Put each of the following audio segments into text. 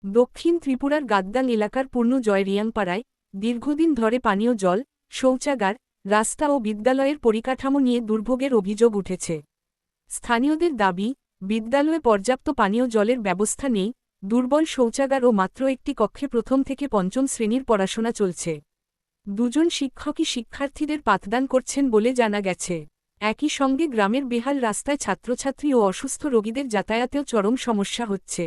দক্ষিণ ত্রিপুরার গাদ্দাল এলাকার পূর্ণজয় রিয়াংপাড়ায় দীর্ঘদিন ধরে পানীয় জল, শৌচাগার, রাস্তা ও বিদ্যালয়ের পরিকাঠামো নিয়ে দুর্ভোগের অভিযোগ উঠেছে। স্থানীয়দের দাবি, বিদ্যালয়ে পর্যাপ্ত পানীয় জলের ব্যবস্থা নেই, দুর্বল শৌচাগার ও মাত্র একটি কক্ষে প্রথম থেকে পঞ্চম শ্রেণীর পড়াশোনা চলছে। দুজন শিক্ষকই শিক্ষার্থীদের পাঠদান করছেন বলে জানা গেছে। একই সঙ্গে গ্রামের বেহাল রাস্তায় ছাত্রছাত্রী ও অসুস্থ রোগীদের যাতায়াতেও চরম সমস্যা হচ্ছে।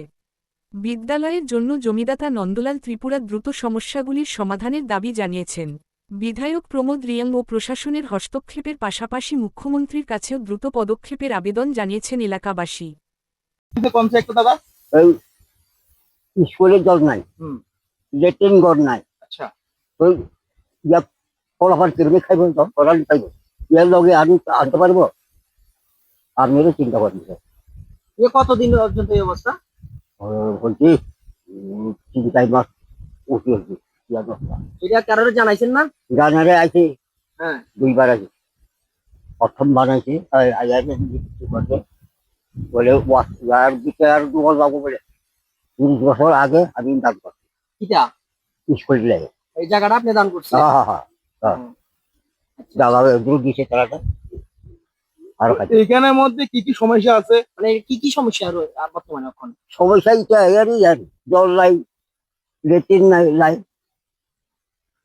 বিদ্যালয়ের জন্য জমিদাতা নন্দলাল ত্রিপুরা দ্রুত সমস্যাগুলির সমাধানের দাবি জানিয়েছেন। বিধায়ক প্রমোদ রিয়াং ও প্রশাসনের হস্তক্ষেপের পাশাপাশি মুখ্যমন্ত্রীর কাছেও দ্রুত পদক্ষেপের আবেদন জানিয়েছেন এলাকাবাসী। স্কুলে জল নাই, লেট্রিন ঘর নাই, আচ্ছা ওই ফলাফল কিরমে খাইব ফলাফল খাইব এর লগে আমি আনতে পারবো? আপনারও চিন্তা করেন কতদিন পর্যন্ত এই অবস্থা? বলছি 3-4 মাস উঠে হচ্ছে। এটা কারোর জানাইছেন না? জানারে আছে, হ্যাঁ 2বার আছে। প্রথম বানাইছে বলে ওয়ার দিকে আর দুবার যাবো বলে 30 বছর আগে আমি দান করছি কিটা স্কুল লাগে। এই জায়গাটা আপনি দান করছেন? হ্যাঁ হ্যাঁ হ্যাঁ, জায়গা দূর দিছে তারা। আর এখানের মধ্যে কি কি সমস্যা আছে, মানে কি কি সমস্যা আর বর্তমানে এখন? সমস্যা এটা এরই আর জল নাই, লেট্রিন নাই,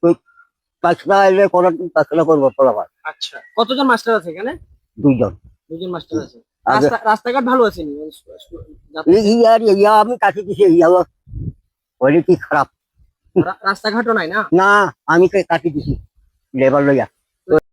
ওই কাছলা এলে করার কাছলা করবো ফলাফল। আচ্ছা, কতজন মাস্টার আছে এখানে? 2 জন। 2 জন মাস্টার আছে। আগে রাস্তাঘাট ভালো আছে নি? আমি কাছে দিছি বলে কি খারাপ রাস্তাঘাটও নাই না? না, আমি কাটি দিছি লেবার লইয়া।